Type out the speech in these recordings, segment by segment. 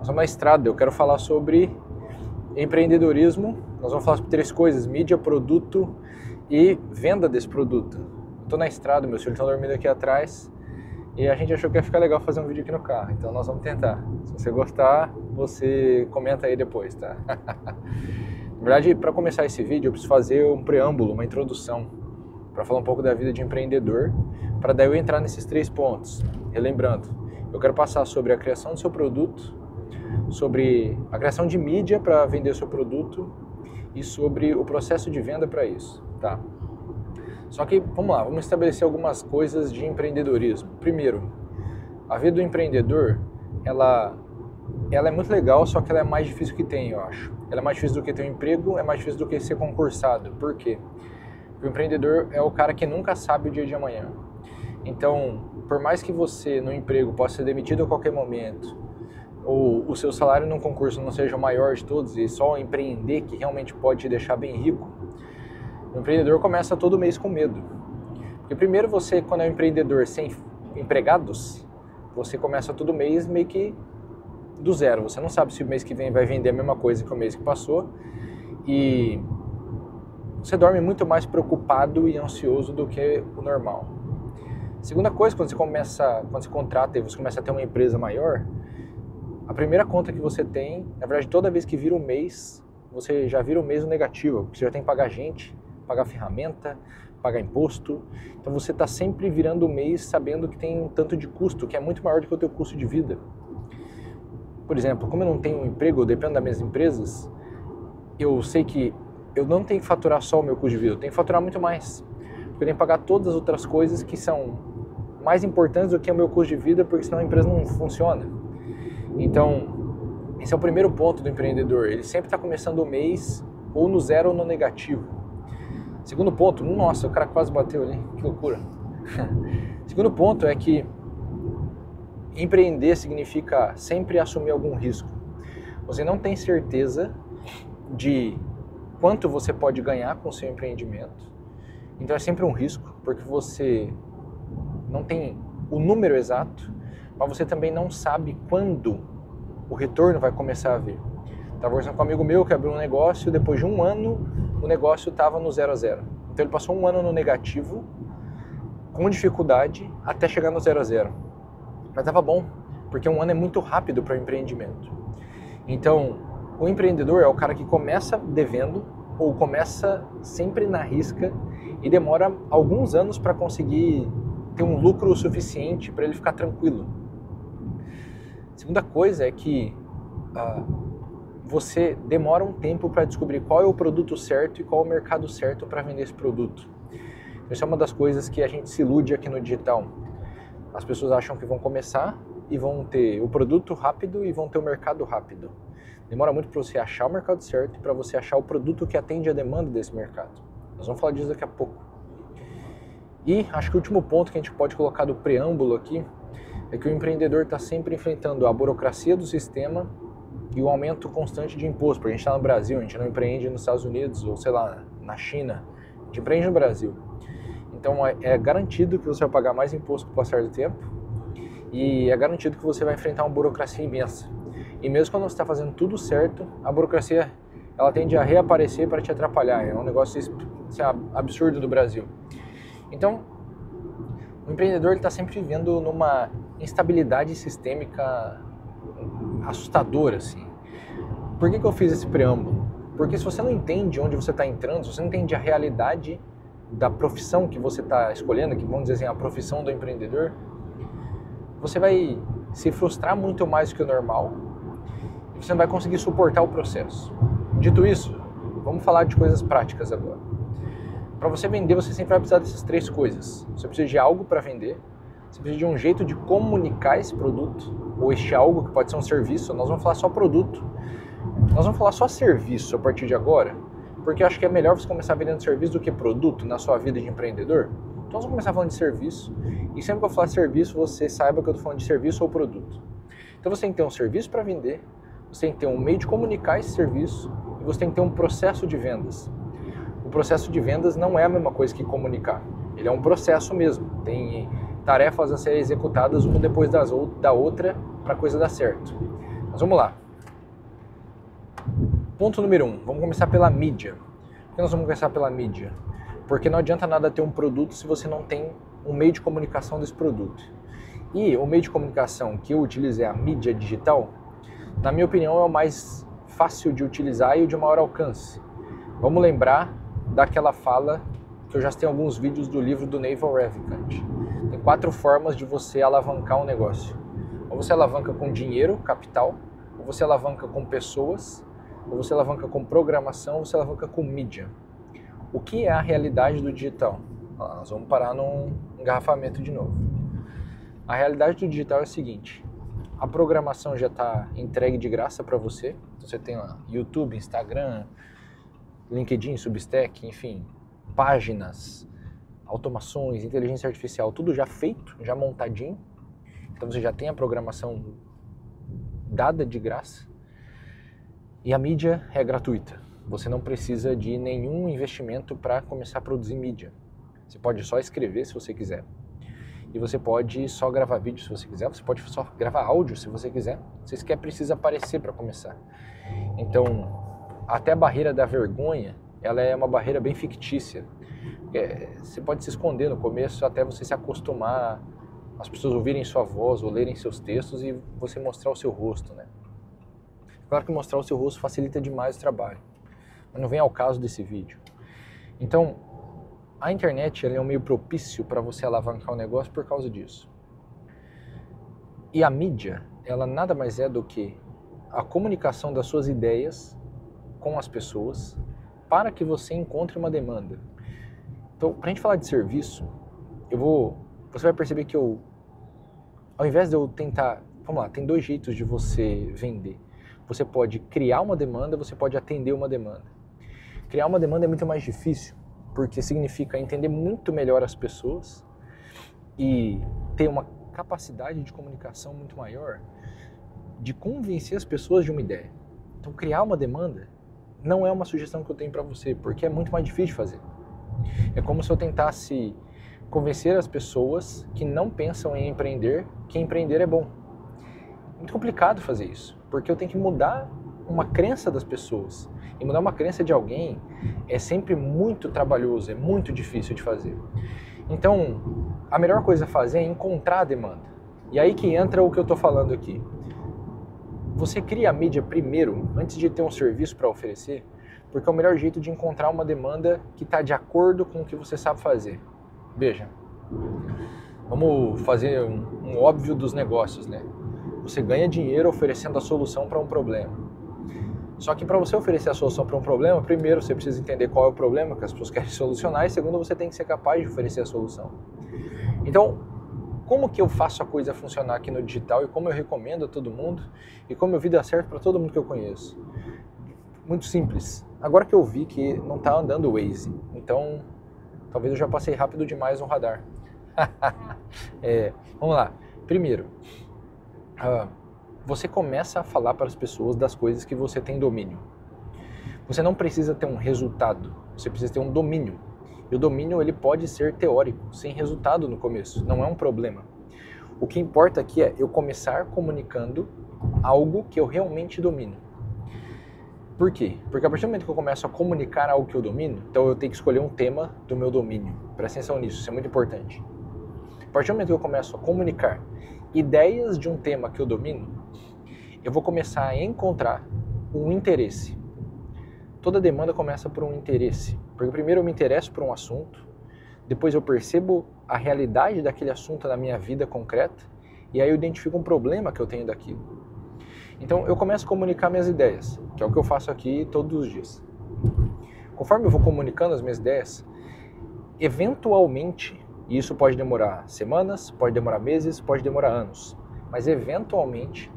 Nós vamos na estrada, eu quero falar sobre empreendedorismo. Nós vamos falar sobre 3 coisas: mídia, produto e venda desse produto. Estou na estrada, meus filhos estão dormindo aqui atrás e a gente achou que ia ficar legal fazer um vídeo aqui no carro, então nós vamos tentar. Se você gostar, você comenta aí depois, tá? Na verdade, para começar esse vídeo eu preciso fazer um preâmbulo, uma introdução, para falar um pouco da vida de empreendedor, para daí eu entrar nesses 3 pontos. Relembrando, eu quero passar sobre a criação do seu produto, sobre a criação de mídia para vender o seu produto e sobre o processo de venda para isso, tá? Só que, vamos lá, vamos estabelecer algumas coisas de empreendedorismo. Primeiro, a vida do empreendedor, ela é muito legal, só que ela é mais difícil que tem, eu acho. Ela é mais difícil do que ter um emprego, é mais difícil do que ser concursado. Por quê? Porque o empreendedor é o cara que nunca sabe o dia de amanhã. Então, por mais que você no emprego possa ser demitido a qualquer momento, ou o seu salário num concurso não seja o maior de todos e só empreender que realmente pode te deixar bem rico, o empreendedor começa todo mês com medo. Porque primeiro você, quando é um empreendedor sem empregados, você começa todo mês meio que do zero. Você não sabe se o mês que vem vai vender a mesma coisa que o mês que passou e você dorme muito mais preocupado e ansioso do que o normal. Segunda coisa, quando você contrata e você começa a ter uma empresa maior, a primeira conta que você tem, na verdade, toda vez que vira um mês, você já vira um mês negativo, porque você já tem que pagar gente, pagar ferramenta, pagar imposto. Então você está sempre virando o mês sabendo que tem um tanto de custo, que é muito maior do que o teu custo de vida. Por exemplo, como eu não tenho um emprego, eu dependo das minhas empresas, eu sei que eu não tenho que faturar só o meu custo de vida, eu tenho que faturar muito mais. Porque eu tenho que pagar todas as outras coisas que são mais importantes do que o meu custo de vida, porque senão a empresa não funciona. Então, esse é o primeiro ponto do empreendedor. Ele sempre está começando o mês ou no zero ou no negativo. Segundo ponto, nossa, o cara quase bateu ali, que loucura. Segundo ponto é que empreender significa sempre assumir algum risco. Você não tem certeza de quanto você pode ganhar com o seu empreendimento. Então é sempre um risco, porque você não tem o número exato, mas você também não sabe quando o retorno vai começar a vir. Estava conversando com um amigo meu que abriu um negócio, depois de um ano o negócio estava no 0 a 0. Então ele passou um ano no negativo, com dificuldade, até chegar no 0 a 0. Mas estava bom, porque um ano é muito rápido para o empreendimento. Então, o empreendedor é o cara que começa devendo, ou começa sempre na risca e demora alguns anos para conseguir ter um lucro suficiente para ele ficar tranquilo. Segunda coisa é que você demora um tempo para descobrir qual é o produto certo e qual é o mercado certo para vender esse produto. Isso é uma das coisas que a gente se ilude aqui no digital. As pessoas acham que vão começar e vão ter o produto rápido e vão ter o mercado rápido. Demora muito para você achar o mercado certo e para você achar o produto que atende a demanda desse mercado. Nós vamos falar disso daqui a pouco. E acho que o último ponto que a gente pode colocar do preâmbulo aqui é que o empreendedor está sempre enfrentando a burocracia do sistema e o aumento constante de imposto. Porque a gente está no Brasil, a gente não empreende nos Estados Unidos ou, sei lá, na China. A gente empreende no Brasil. Então é garantido que você vai pagar mais imposto com o passar do tempo e é garantido que você vai enfrentar uma burocracia imensa. E mesmo quando você está fazendo tudo certo, a burocracia ela tende a reaparecer para te atrapalhar. É um negócio absurdo do Brasil. Então, o empreendedor está sempre vivendo numa instabilidade sistêmica assustadora, assim. Por que eu fiz esse preâmbulo? Porque se você não entende onde você está entrando, se você não entende a realidade da profissão que você está escolhendo, que vamos dizer assim, a profissão do empreendedor, você vai se frustrar muito mais do que o normal e você não vai conseguir suportar o processo. Dito isso, vamos falar de coisas práticas agora. Para você vender, você sempre vai precisar dessas 3 coisas. Você precisa de algo para vender, você precisa de um jeito de comunicar esse produto, ou este algo que pode ser um serviço. Nós vamos falar só produto. Nós vamos falar só serviço a partir de agora, porque eu acho que é melhor você começar vendendo serviço do que produto na sua vida de empreendedor. Então nós vamos começar falando de serviço, e sempre que eu falar serviço, você saiba que eu estou falando de serviço ou produto. Então você tem que ter um serviço para vender, você tem que ter um meio de comunicar esse serviço, e você tem que ter um processo de vendas. O processo de vendas não é a mesma coisa que comunicar. Ele é um processo mesmo. Tem tarefas a serem executadas uma depois da outra para a coisa dar certo. Mas vamos lá. Ponto número 1, vamos começar pela mídia. Por que nós vamos começar pela mídia? Porque não adianta nada ter um produto se você não tem um meio de comunicação desse produto. E o meio de comunicação que eu utilizo é a mídia digital, na minha opinião é o mais fácil de utilizar e o de maior alcance. Vamos lembrar daquela fala que eu já tenho alguns vídeos do livro do Naval Ravikant. Tem 4 formas de você alavancar um negócio. Ou você alavanca com dinheiro, capital, ou você alavanca com pessoas, ou você alavanca com programação, ou você alavanca com mídia. O que é a realidade do digital? Nós vamos parar num engarrafamento de novo. A realidade do digital é a seguinte: a programação já está entregue de graça para você. Você tem lá YouTube, Instagram, LinkedIn, Substack, enfim, páginas, automações, inteligência artificial, tudo já feito, já montadinho. Então você já tem a programação dada de graça. E a mídia é gratuita. Você não precisa de nenhum investimento para começar a produzir mídia. Você pode só escrever se você quiser. E você pode só gravar vídeo se você quiser. Você pode só gravar áudio se você quiser. Você sequer precisa aparecer para começar. Então, até a barreira da vergonha, ela é uma barreira bem fictícia. Você pode se esconder no começo até você se acostumar, as pessoas ouvirem sua voz ou lerem seus textos e você mostrar o seu rosto, né? Claro que mostrar o seu rosto facilita demais o trabalho, mas não vem ao caso desse vídeo. Então, a internet ela é um meio propício para você alavancar o negócio por causa disso. E a mídia, ela nada mais é do que a comunicação das suas ideias com as pessoas para que você encontre uma demanda. Então, para a gente falar de serviço, você vai perceber que ao invés de eu tentar, vamos lá, tem 2 jeitos de você vender. Você pode criar uma demanda, você pode atender uma demanda. Criar uma demanda é muito mais difícil, porque significa entender muito melhor as pessoas e ter uma capacidade de comunicação muito maior, de convencer as pessoas de uma ideia. Então, criar uma demanda não é uma sugestão que eu tenho para você, porque é muito mais difícil de fazer. É como se eu tentasse convencer as pessoas que não pensam em empreender, que empreender é bom. Muito complicado fazer isso, porque eu tenho que mudar uma crença das pessoas. E mudar uma crença de alguém é sempre muito trabalhoso, é muito difícil de fazer. Então, a melhor coisa a fazer é encontrar a demanda. E aí que entra o que eu estou falando aqui. Você cria a mídia primeiro, antes de ter um serviço para oferecer, porque é o melhor jeito de encontrar uma demanda que está de acordo com o que você sabe fazer. Veja, vamos fazer um óbvio dos negócios, né? Você ganha dinheiro oferecendo a solução para um problema. Só que para você oferecer a solução para um problema, primeiro você precisa entender qual é o problema que as pessoas querem solucionar e segundo você tem que ser capaz de oferecer a solução. Então, como que eu faço a coisa funcionar aqui no digital e como eu recomendo a todo mundo e como eu vi dar certo para todo mundo que eu conheço? Muito simples. Agora que eu vi que não está andando o Waze, então talvez eu já passei rápido demais no radar. Vamos lá. Primeiro, você começa a falar para as pessoas das coisas que você tem domínio. Você não precisa ter um resultado, você precisa ter um domínio. E o domínio ele pode ser teórico, sem resultado no começo, não é um problema. O que importa aqui é eu começar comunicando algo que eu realmente domino. Por quê? Porque a partir do momento que eu começo a comunicar algo que eu domino, então eu tenho que escolher um tema do meu domínio. Presta atenção nisso, isso é muito importante. A partir do momento que eu começo a comunicar ideias de um tema que eu domino, eu vou começar a encontrar um interesse. Toda demanda começa por um interesse. Porque primeiro eu me interesso por um assunto, depois eu percebo a realidade daquele assunto na minha vida concreta, e aí eu identifico um problema que eu tenho daquilo. Então eu começo a comunicar minhas ideias, que é o que eu faço aqui todos os dias. Conforme eu vou comunicando as minhas ideias, eventualmente, e isso pode demorar semanas, pode demorar meses, pode demorar anos, mas eventualmente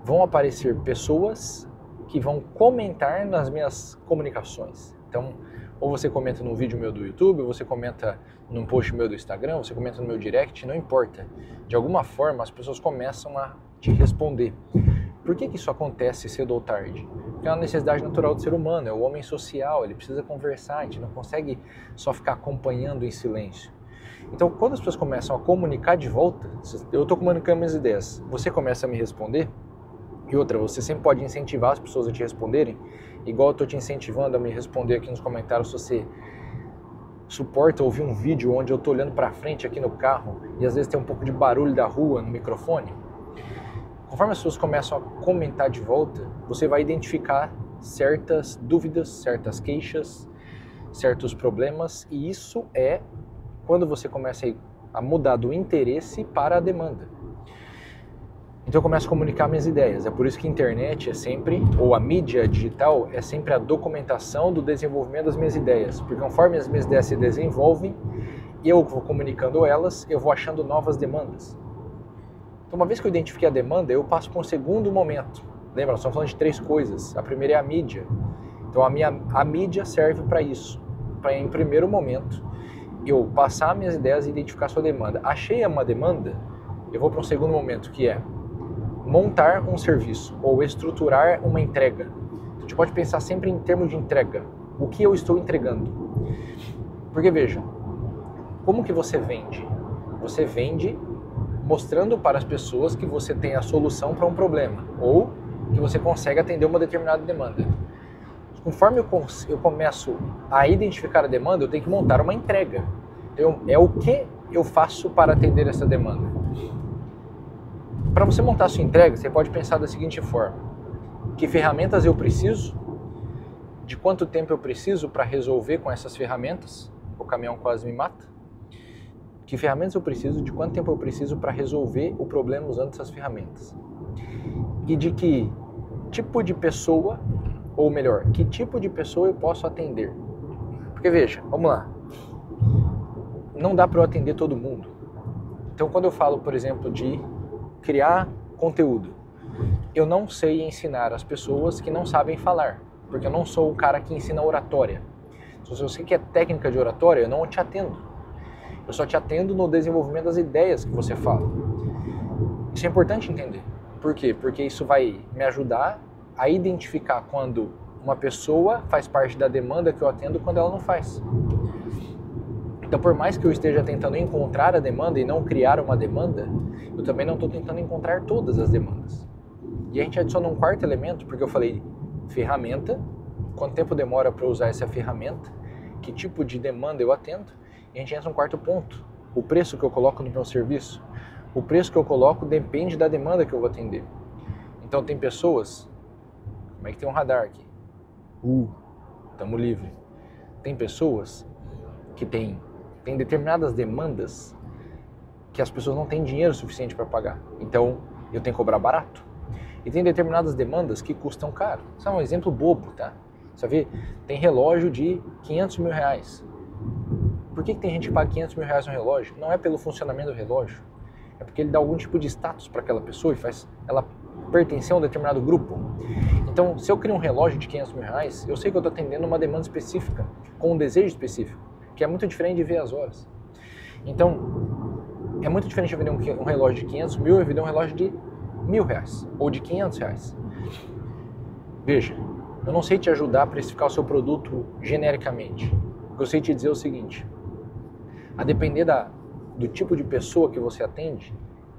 vão aparecer pessoas que vão comentar nas minhas comunicações. Então, ou você comenta num vídeo meu do YouTube, ou você comenta num post meu do Instagram, ou você comenta no meu direct, não importa. De alguma forma, as pessoas começam a te responder. Por que isso acontece cedo ou tarde? Porque é uma necessidade natural do ser humano, é o homem social, ele precisa conversar, a gente não consegue só ficar acompanhando em silêncio. Então, quando as pessoas começam a comunicar de volta, eu estou comunicando minhas ideias, você começa a me responder, E outra, você sempre pode incentivar as pessoas a te responderem, igual eu estou te incentivando a me responder aqui nos comentários se você suporta ouvir um vídeo onde eu estou olhando para frente aqui no carro e às vezes tem um pouco de barulho da rua no microfone. Conforme as pessoas começam a comentar de volta, você vai identificar certas dúvidas, certas queixas, certos problemas, e isso é quando você começa a mudar do interesse para a demanda. Então eu começo a comunicar minhas ideias. É por isso que a internet é sempre, ou a mídia digital, é sempre a documentação do desenvolvimento das minhas ideias. Porque conforme as minhas ideias se desenvolvem, eu vou comunicando elas, eu vou achando novas demandas. Então uma vez que eu identifiquei a demanda, eu passo para um segundo momento. Lembra, nós estamos falando de 3 coisas. A primeira é a mídia. Então a mídia serve para isso. Para em primeiro momento, eu passar minhas ideias e identificar a sua demanda. Achei uma demanda, eu vou para um segundo momento, que é montar um serviço ou estruturar uma entrega. A gente pode pensar sempre em termos de entrega. O que eu estou entregando? Porque veja, como que você vende? Você vende mostrando para as pessoas que você tem a solução para um problema ou que você consegue atender uma determinada demanda. Conforme eu começo a identificar a demanda, eu tenho que montar uma entrega. Então, é o que eu faço para atender essa demanda. Para você montar a sua entrega, você pode pensar da seguinte forma: que ferramentas eu preciso? De quanto tempo eu preciso para resolver com essas ferramentas? O caminhão quase me mata. Que ferramentas eu preciso? De quanto tempo eu preciso para resolver o problema usando essas ferramentas? E de que tipo de pessoa, ou melhor, que tipo de pessoa eu posso atender? Porque veja, vamos lá, não dá para eu atender todo mundo. Então quando eu falo, por exemplo, de criar conteúdo, eu não sei ensinar as pessoas que não sabem falar, porque eu não sou o cara que ensina oratória. Se você quer técnica de oratória, eu não te atendo. Eu só te atendo no desenvolvimento das ideias que você fala. Isso é importante entender. Por quê? Porque isso vai me ajudar a identificar quando uma pessoa faz parte da demanda que eu atendo e quando ela não faz. Então, por mais que eu esteja tentando encontrar a demanda e não criar uma demanda, eu também não estou tentando encontrar todas as demandas. E a gente adiciona um quarto elemento, porque eu falei ferramenta, quanto tempo demora para eu usar essa ferramenta, que tipo de demanda eu atendo, e a gente entra um quarto ponto, o preço que eu coloco no meu serviço. O preço que eu coloco depende da demanda que eu vou atender. Então tem pessoas, como é que tem um radar aqui? Tamo livre. Tem pessoas que tem determinadas demandas que as pessoas não têm dinheiro suficiente para pagar. Então eu tenho que cobrar barato. E tem determinadas demandas que custam caro. Isso é um exemplo bobo, tá? Você vê, tem relógio de 500 mil reais. Por que tem gente que paga 500 mil reais no relógio? Não é pelo funcionamento do relógio. É porque ele dá algum tipo de status para aquela pessoa e faz ela pertencer a um determinado grupo. Então, se eu crio um relógio de 500 mil reais, eu sei que eu estou atendendo uma demanda específica, com um desejo específico, que é muito diferente de ver as horas. Então, é muito diferente eu vender um relógio de 500 mil e vender um relógio de 1.000 reais, ou de 500 reais. Veja, eu não sei te ajudar a precificar o seu produto genericamente. O que eu sei te dizer é o seguinte: a depender do tipo de pessoa que você atende,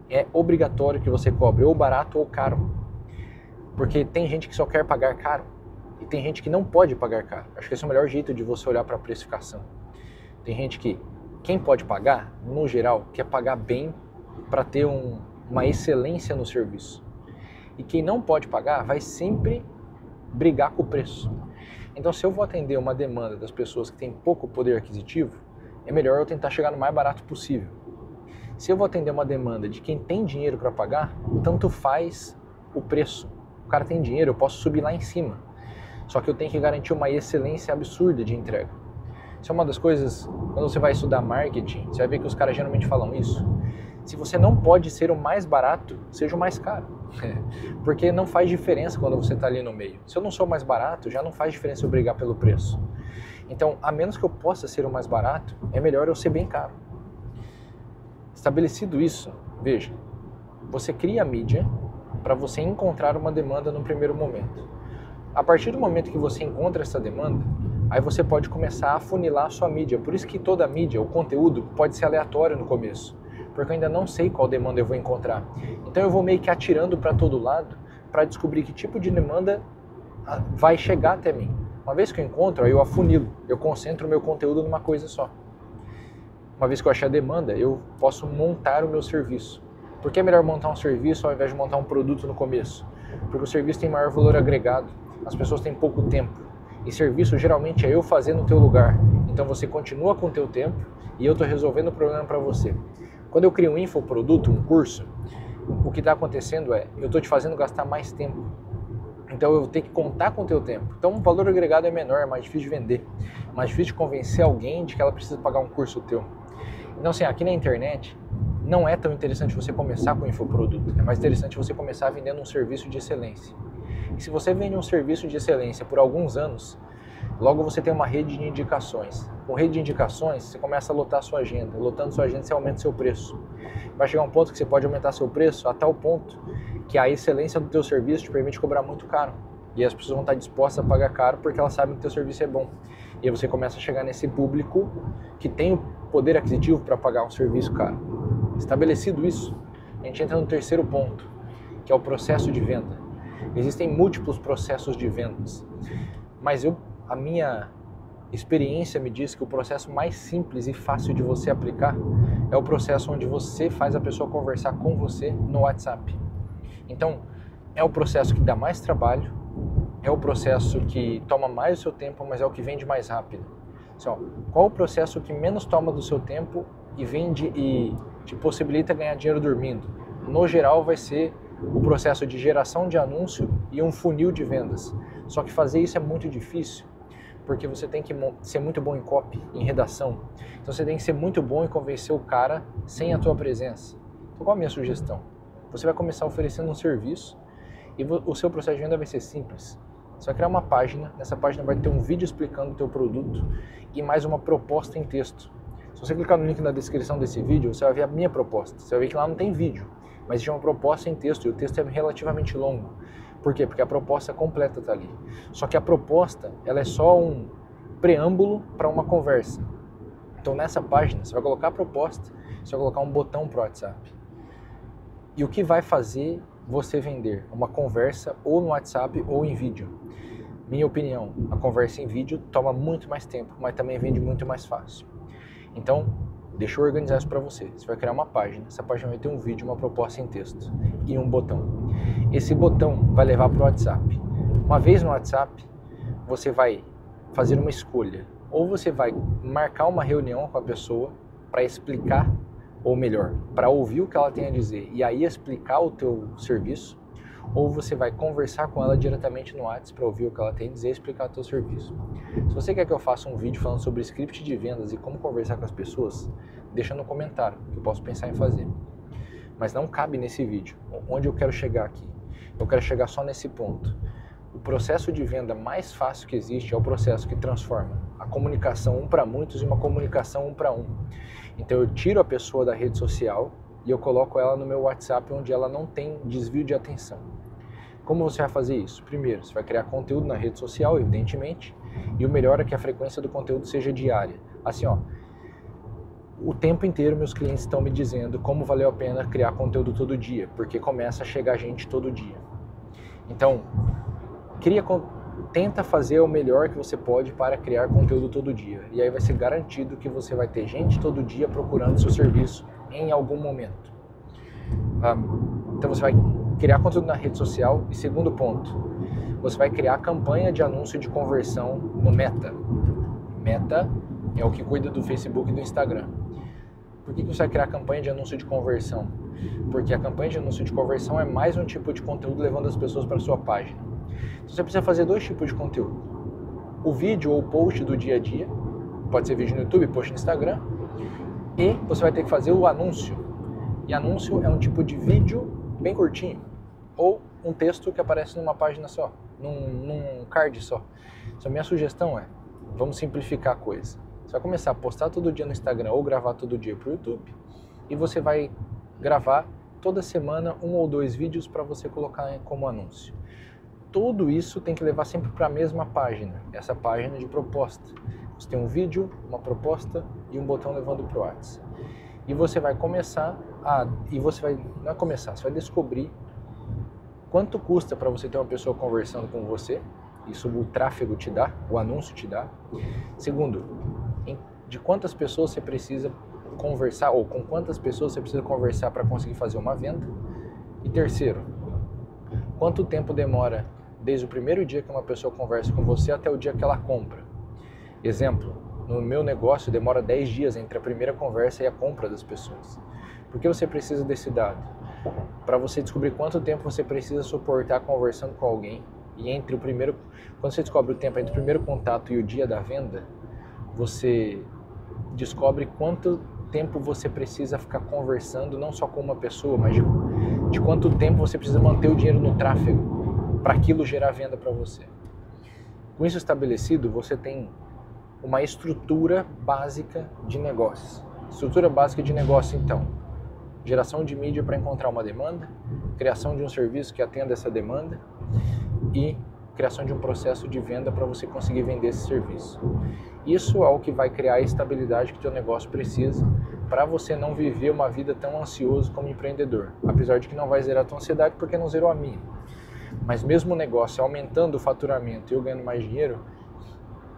é obrigatório que você cobre ou barato ou caro. Porque tem gente que só quer pagar caro e tem gente que não pode pagar caro. Acho que esse é o melhor jeito de você olhar para a precificação. Tem gente que, quem pode pagar, no geral, quer pagar bem para ter uma excelência no serviço. E quem não pode pagar vai sempre brigar com o preço. Então, se eu vou atender uma demanda das pessoas que têm pouco poder aquisitivo, é melhor eu tentar chegar no mais barato possível. Se eu vou atender uma demanda de quem tem dinheiro para pagar, tanto faz o preço. O cara tem dinheiro, eu posso subir lá em cima. Só que eu tenho que garantir uma excelência absurda de entrega. Isso é uma das coisas, quando você vai estudar marketing, você vai ver que os caras geralmente falam isso. Se você não pode ser o mais barato, seja o mais caro. Porque não faz diferença quando você está ali no meio. Se eu não sou o mais barato, já não faz diferença eu brigar pelo preço. Então, a menos que eu possa ser o mais barato, é melhor eu ser bem caro. Estabelecido isso, veja, você cria a mídia para você encontrar uma demanda no primeiro momento. A partir do momento que você encontra essa demanda, aí você pode começar a afunilar a sua mídia. Por isso que toda a mídia, o conteúdo, pode ser aleatório no começo, porque eu ainda não sei qual demanda eu vou encontrar. Então eu vou meio que atirando para todo lado, para descobrir que tipo de demanda vai chegar até mim. Uma vez que eu encontro, aí eu afunilo, eu concentro o meu conteúdo numa coisa só. Uma vez que eu achei a demanda, eu posso montar o meu serviço. Por que é melhor montar um serviço ao invés de montar um produto no começo? Porque o serviço tem maior valor agregado, as pessoas têm pouco tempo. E serviço geralmente é eu fazer no teu lugar. Então você continua com o teu tempo e eu estou resolvendo o problema para você. Quando eu crio um infoproduto, um curso, o que está acontecendo é, eu estou te fazendo gastar mais tempo. Então eu vou ter que contar com o teu tempo. Então o valor agregado é menor, é mais difícil de vender. Mais difícil de convencer alguém de que ela precisa pagar um curso teu. Então assim, aqui na internet, não é tão interessante você começar com um infoproduto. É mais interessante você começar vendendo um serviço de excelência. E se você vende um serviço de excelência por alguns anos, logo você tem uma rede de indicações. Com rede de indicações, você começa a lotar a sua agenda. Lotando sua agenda, você aumenta o seu preço. Vai chegar um ponto que você pode aumentar seu preço a tal ponto que a excelência do teu serviço te permite cobrar muito caro. E as pessoas vão estar dispostas a pagar caro porque elas sabem que o teu serviço é bom. E aí você começa a chegar nesse público que tem o poder aquisitivo para pagar um serviço caro. Estabelecido isso, a gente entra no terceiro ponto, que é o processo de venda. Existem múltiplos processos de vendas, mas a minha experiência me diz que o processo mais simples e fácil de você aplicar é o processo onde você faz a pessoa conversar com você no WhatsApp. Então, é o processo que dá mais trabalho, é o processo que toma mais o seu tempo, mas é o que vende mais rápido. Então, qual o processo que menos toma do seu tempo e vende e te possibilita ganhar dinheiro dormindo? No geral, vai ser o processo de geração de anúncio e um funil de vendas. Só que fazer isso é muito difícil, porque você tem que ser muito bom em copy, em redação. Então você tem que ser muito bom em convencer o cara sem a tua presença. Então qual a minha sugestão? Você vai começar oferecendo um serviço e o seu processo de venda vai ser simples. Você vai criar uma página, nessa página vai ter um vídeo explicando o teu produto e mais uma proposta em texto. Se você clicar no link na descrição desse vídeo, você vai ver a minha proposta. Você vai ver que lá não tem vídeo, mas existe uma proposta em texto e o texto é relativamente longo. Por quê? Porque a proposta completa está ali. Só que a proposta, ela é só um preâmbulo para uma conversa. Então nessa página, você vai colocar a proposta, você vai colocar um botão para o WhatsApp. E o que vai fazer você vender? Uma conversa ou no WhatsApp ou em vídeo. Minha opinião, a conversa em vídeo toma muito mais tempo, mas também vende muito mais fácil. Então, deixa eu organizar isso para você. Você vai criar uma página, essa página vai ter um vídeo, uma proposta em texto e um botão. Esse botão vai levar para o WhatsApp. Uma vez no WhatsApp, você vai fazer uma escolha. Ou você vai marcar uma reunião com a pessoa para explicar, ou melhor, para ouvir o que ela tem a dizer e aí explicar o teu serviço, ou você vai conversar com ela diretamente no WhatsApp para ouvir o que ela tem a dizer e explicar o teu serviço. Se você quer que eu faça um vídeo falando sobre script de vendas e como conversar com as pessoas, deixa no comentário, que eu posso pensar em fazer. Mas não cabe nesse vídeo. Onde eu quero chegar aqui? Eu quero chegar só nesse ponto. O processo de venda mais fácil que existe é o processo que transforma a comunicação um para muitos em uma comunicação um para um. Então eu tiro a pessoa da rede social e eu coloco ela no meu WhatsApp onde ela não tem desvio de atenção. Como você vai fazer isso? Primeiro, você vai criar conteúdo na rede social, evidentemente, e o melhor é que a frequência do conteúdo seja diária. Assim, ó, o tempo inteiro meus clientes estão me dizendo como valeu a pena criar conteúdo todo dia, porque começa a chegar gente todo dia. Então, tenta fazer o melhor que você pode para criar conteúdo todo dia. E aí vai ser garantido que você vai ter gente todo dia procurando seu serviço em algum momento. Então você vai criar conteúdo na rede social. E segundo ponto, você vai criar campanha de anúncio de conversão no Meta. Meta é o que cuida do Facebook e do Instagram. Por que você vai criar campanha de anúncio de conversão? Porque a campanha de anúncio de conversão é mais um tipo de conteúdo levando as pessoas para a sua página. Então você precisa fazer dois tipos de conteúdo. O vídeo ou o post do dia a dia, pode ser vídeo no YouTube, post no Instagram, e você vai ter que fazer o anúncio. E anúncio é um tipo de vídeo bem curtinho, ou um texto que aparece numa página só, num card só. Então a minha sugestão é, vamos simplificar a coisa. Você vai começar a postar todo dia no Instagram ou gravar todo dia para o YouTube, e você vai gravar toda semana 1 ou 2 vídeos para você colocar como anúncio. Tudo isso tem que levar sempre para a mesma página, essa página de proposta. Você tem um vídeo, uma proposta e um botão levando para o WhatsApp. E você vai começar você vai descobrir quanto custa para você ter uma pessoa conversando com você, isso o tráfego te dá, o anúncio te dá. Segundo, de quantas pessoas você precisa conversar, ou com quantas pessoas você precisa conversar para conseguir fazer uma venda. E terceiro, quanto tempo demora desde o primeiro dia que uma pessoa conversa com você até o dia que ela compra. Exemplo, no meu negócio demora 10 dias entre a primeira conversa e a compra das pessoas. Por que você precisa desse dado? Para você descobrir quanto tempo você precisa suportar conversando com alguém. E quando você descobre o tempo entre o primeiro contato e o dia da venda, você descobre quanto tempo você precisa ficar conversando, não só com uma pessoa, mas de quanto tempo você precisa manter o dinheiro no tráfego para aquilo gerar venda para você. Com isso estabelecido, você tem uma estrutura básica de negócios. Estrutura básica de negócio, então, geração de mídia para encontrar uma demanda, criação de um serviço que atenda essa demanda e criação de um processo de venda para você conseguir vender esse serviço. Isso é o que vai criar a estabilidade que o teu negócio precisa para você não viver uma vida tão ansioso como empreendedor. Apesar de que não vai zerar a tua ansiedade porque não zerou a minha. Mas mesmo o negócio aumentando o faturamento e eu ganhando mais dinheiro,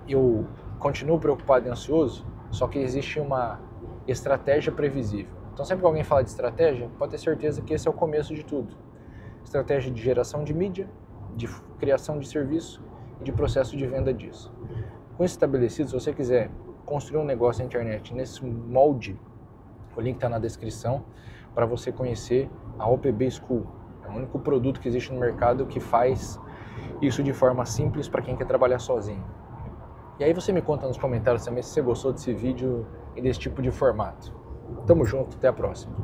eu continuo preocupado e ansioso, só que existe uma estratégia previsível. Então sempre que alguém fala de estratégia, pode ter certeza que esse é o começo de tudo. Estratégia de geração de mídia, de criação de serviço e de processo de venda disso. Com isso estabelecido, se você quiser construir um negócio na internet nesse molde, o link está na descrição para você conhecer a OPB School. É o único produto que existe no mercado que faz isso de forma simples para quem quer trabalhar sozinho. E aí você me conta nos comentários também se você gostou desse vídeo e desse tipo de formato. Tamo junto, até a próxima.